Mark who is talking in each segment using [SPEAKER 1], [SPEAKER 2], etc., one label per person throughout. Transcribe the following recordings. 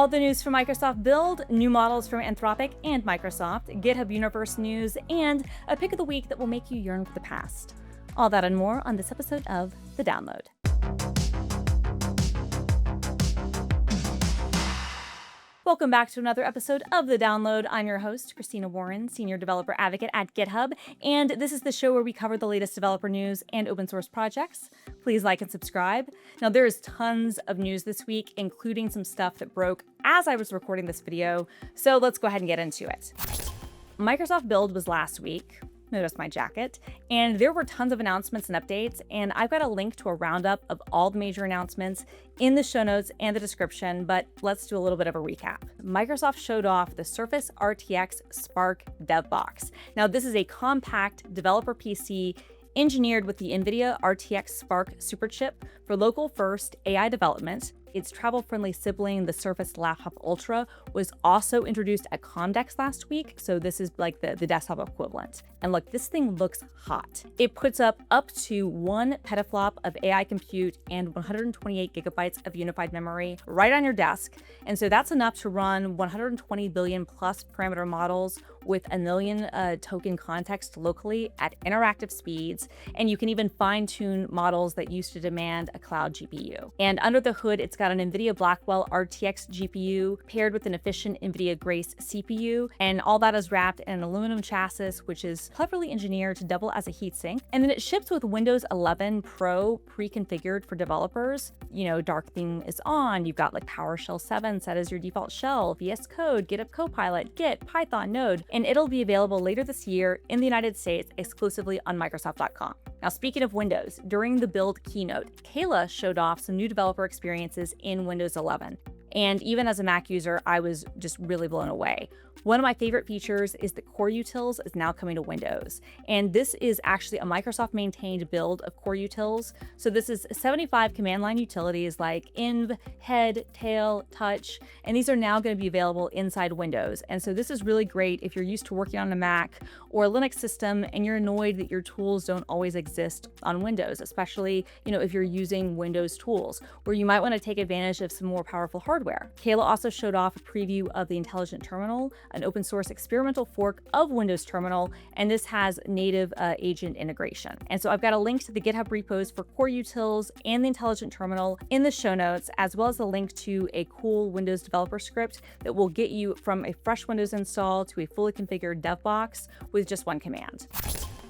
[SPEAKER 1] All the news from Microsoft Build, new models from Anthropic and Microsoft, GitHub Universe news, and a pick of the week that will make you yearn for the past. All that and more on this episode of The Download. Welcome back to another episode of The Download. I'm your host, Christina Warren, Senior Developer Advocate at GitHub, and this is the show where we cover the latest developer news and open source projects. Please like and subscribe. Now, there is tons of news this week, including some stuff that broke as I was recording this video, so let's go ahead and get into it. Microsoft Build was last week. Notice my jacket. And there were tons of announcements and updates, and I've got a link to a roundup of all the major announcements in the show notes and the description, but let's do a little bit of a recap. Microsoft showed off the Surface RTX Spark Dev Box. Now, this is a compact developer PC engineered with the NVIDIA RTX Spark Superchip for local first AI development. Its travel-friendly sibling, the Surface Laptop Ultra, was also introduced at Comdex last week, so this is like the desktop equivalent. And look, this thing looks hot. It puts up to 1 petaflop of AI compute and 128 gigabytes of unified memory right on your desk, and so that's enough to run 120 billion plus parameter models with a million token context locally at interactive speeds, and you can even fine-tune models that used to demand a cloud GPU. And under the hood, it's got an NVIDIA Blackwell RTX GPU paired with an efficient NVIDIA Grace CPU, and all that is wrapped in an aluminum chassis, which is cleverly engineered to double as a heatsink. And then it ships with Windows 11 Pro pre-configured for developers. You know, dark theme is on. You've got like PowerShell 7 set as your default shell, VS Code, GitHub Copilot, Git, Python, Node, and it'll be available later this year in the United States exclusively on Microsoft.com. Now, speaking of Windows, during the Build keynote, Kayla showed off some new developer experiences in Windows 11. And even as a Mac user, I was just really blown away. One of my favorite features is that Core Utils is now coming to Windows. And this is actually a Microsoft-maintained build of Core Utils. So this is 75 command line utilities like env, head, tail, touch, and these are now going to be available inside Windows. And so this is really great if you're used to working on a Mac or a Linux system and you're annoyed that your tools don't always exist on Windows, especially, if you're using Windows tools, where you might want to take advantage of some more powerful hardware. Kayla also showed off a preview of the Intelligent Terminal, an open source experimental fork of Windows Terminal, and this has native agent integration. And so I've got a link to the GitHub repos for Core Utils and the Intelligent Terminal in the show notes, as well as a link to a cool Windows developer script that will get you from a fresh Windows install to a fully configured dev box with just one command.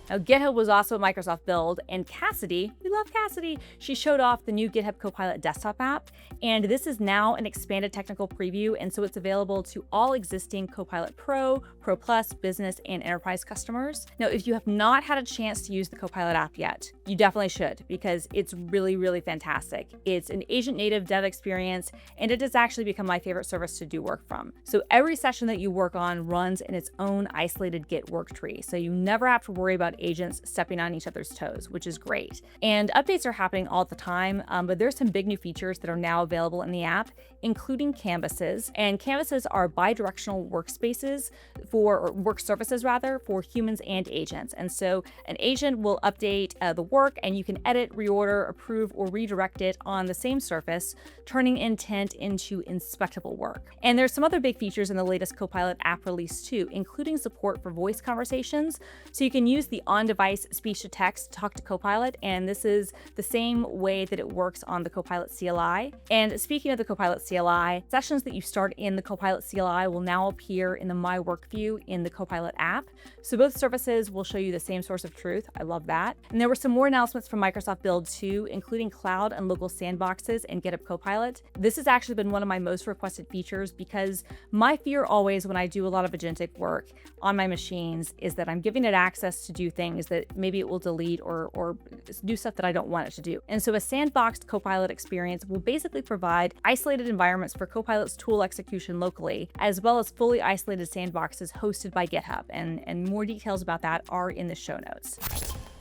[SPEAKER 1] Now, GitHub was also at Microsoft Build, and Cassidy, we love Cassidy, she showed off the new GitHub Copilot desktop app, and this is now an expanded technical preview, and so it's available to all existing Copilot Pro, Pro Plus, Business, and Enterprise customers. Now, if you have not had a chance to use the Copilot app yet, you definitely should, because it's really, really fantastic. It's an agent-native dev experience, and it has actually become my favorite service to do work from. So every session that you work on runs in its own isolated Git work tree, so you never have to worry about agents stepping on each other's toes, which is great. And updates are happening all the time, but there's some big new features that are now available in the app, including canvases. And canvases are bi-directional workspaces or work surfaces rather, for humans and agents. And so an agent will update the work, and you can edit, reorder, approve, or redirect it on the same surface, turning intent into inspectable work. And there's some other big features in the latest Copilot app release too, including support for voice conversations. So you can use the on-device speech-to-text to talk to Copilot, and this is the same way that it works on the Copilot CLI. And speaking of the Copilot CLI, sessions that you start in the Copilot CLI will now appear in the My Work view in the Copilot app. So both services will show you the same source of truth. I love that. And there were some more announcements from Microsoft Build too, including cloud and local sandboxes and GitHub Copilot. This has actually been one of my most requested features, because my fear always when I do a lot of agentic work on my machines is that I'm giving it access to do things that maybe it will delete or do stuff that I don't want it to do. And so a sandboxed Copilot experience will basically provide isolated environments for Copilot's tool execution locally, as well as fully isolated sandboxes hosted by GitHub. And more details about that are in the show notes.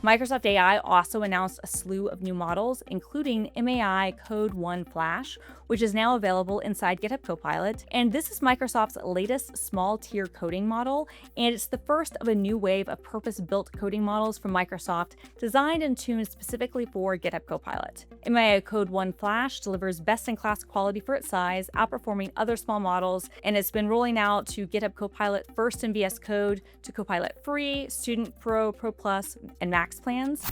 [SPEAKER 1] Microsoft AI also announced a slew of new models, including MAI Code 1 Flash, which is now available inside GitHub Copilot. And this is Microsoft's latest small-tier coding model, and it's the first of a new wave of purpose-built coding models from Microsoft designed and tuned specifically for GitHub Copilot. MAI Code 1 Flash delivers best-in-class quality for its size, outperforming other small models, and it's been rolling out to GitHub Copilot First in VS Code, to Copilot Free, Student Pro, Pro Plus, and Max plans.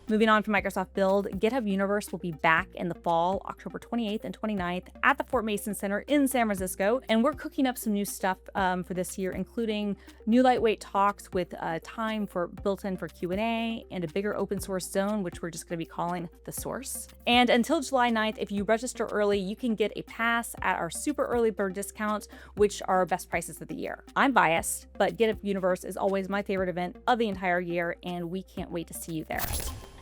[SPEAKER 1] Moving on from Microsoft Build, GitHub Universe will be back in the fall, October 28th and 29th at the Fort Mason Center in San Francisco. And we're cooking up some new stuff for this year, including new lightweight talks with time for built-in for Q&A and a bigger open source zone, which we're just going to be calling the source. And until July 9th, if you register early, you can get a pass at our super early bird discount, which are our best prices of the year. I'm biased, but GitHub Universe is always my favorite event of the entire year, and we can't wait to see you there.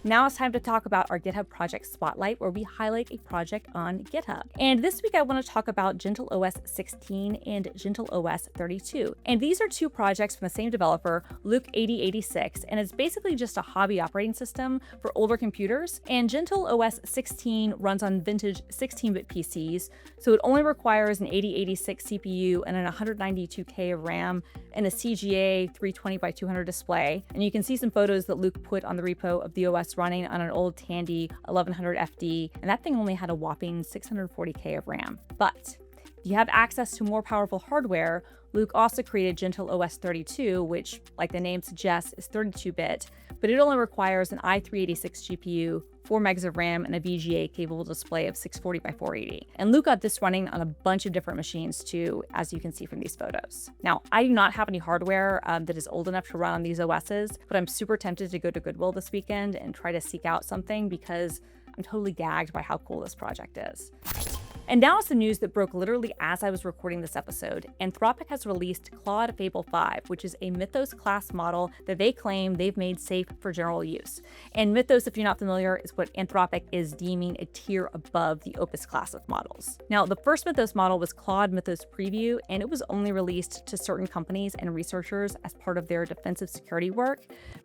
[SPEAKER 1] Now it's time to talk about our GitHub Project Spotlight, where we highlight a project on GitHub. And this week I want to talk about GentleOS 16 and GentleOS 32. And these are two projects from the same developer, Luke8086, and it's basically just a hobby operating system for older computers. And GentleOS 16 runs on vintage 16-bit PCs, so it only requires an 8086 CPU and an 192K of RAM and a CGA 320x200 display. And you can see some photos that Luke put on the repo of the OS running on an old Tandy 1100 FD, and that thing only had a whopping 640K of RAM. But if you have access to more powerful hardware, Luke also created GentleOS 32, which, like the name suggests, is 32-bit, but it only requires an i386 GPU, 4 megs of RAM, and a VGA-capable display of 640 by 480. And Luke got this running on a bunch of different machines too, as you can see from these photos. Now, I do not have any hardware that is old enough to run on these OSs, but I'm super tempted to go to Goodwill this weekend and try to seek out something because I'm totally gagged by how cool this project is. And now it's the news that broke literally as I was recording this episode. Anthropic has released Claude Fable 5, which is a Mythos class model that they claim they've made safe for general use. And Mythos, if you're not familiar, is what Anthropic is deeming a tier above the Opus class of models. Now, the first Mythos model was Claude Mythos Preview, and it was only released to certain companies and researchers as part of their defensive security work,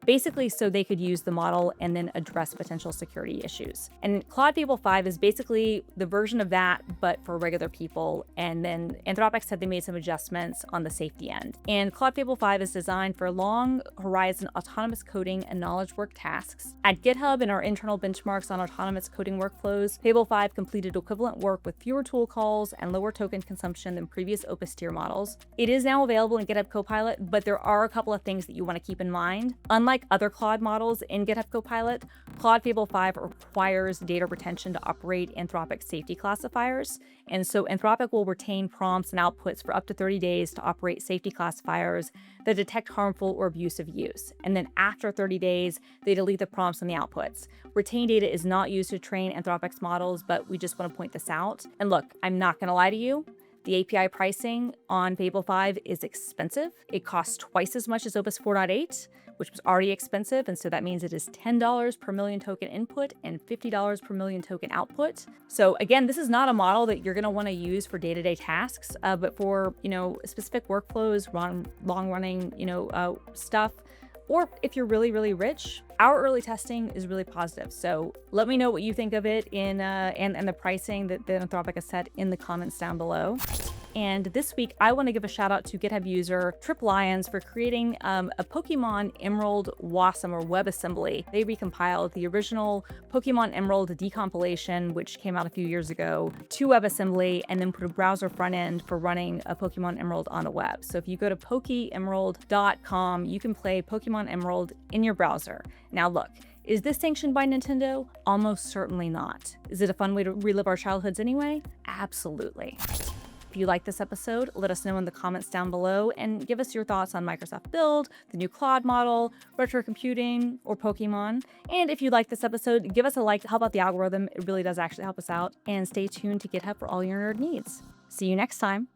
[SPEAKER 1] basically so they could use the model and then address potential security issues. And Claude Fable 5 is basically the version of that, but for regular people. And then Anthropic said they made some adjustments on the safety end. And Claude Fable 5 is designed for long horizon autonomous coding and knowledge work tasks. At GitHub, in our internal benchmarks on autonomous coding workflows, Fable 5 completed equivalent work with fewer tool calls and lower token consumption than previous Opus tier models. It is now available in GitHub Copilot, but there are a couple of things that you want to keep in mind. Unlike other Claude models in GitHub Copilot, Claude Fable 5 requires data retention to operate Anthropic safety classifiers. And so Anthropic will retain prompts and outputs for up to 30 days to operate safety classifiers that detect harmful or abusive use. And then after 30 days, they delete the prompts and the outputs. Retained data is not used to train Anthropic's models, but we just want to point this out. And look, I'm not going to lie to you. The API pricing on Fable 5 is expensive. It costs twice as much as Opus 4.8, which was already expensive, and so that means it is $10 per million token input and $50 per million token output. So again, this is not a model that you're going to want to use for day-to-day tasks, but for specific workflows, long-running stuff. Or if you're really, really rich, our early testing is really positive. So let me know what you think of it and the pricing that Anthropic has set in the comments down below. And this week, I want to give a shout out to GitHub user Trip Lions for creating a Pokémon Emerald WASM or WebAssembly. They recompiled the original Pokémon Emerald decompilation, which came out a few years ago, to WebAssembly, and then put a browser front end for running a Pokémon Emerald on the web. So if you go to PokéEmerald.com, you can play Pokémon Emerald in your browser. Now look, is this sanctioned by Nintendo? Almost certainly not. Is it a fun way to relive our childhoods anyway? Absolutely. If you like this episode, let us know in the comments down below and give us your thoughts on Microsoft Build, the new Claude model, retro computing, or Pokemon. And if you like this episode, give us a like to help out the algorithm. It really does actually help us out. And stay tuned to GitHub for all your nerd needs. See you next time.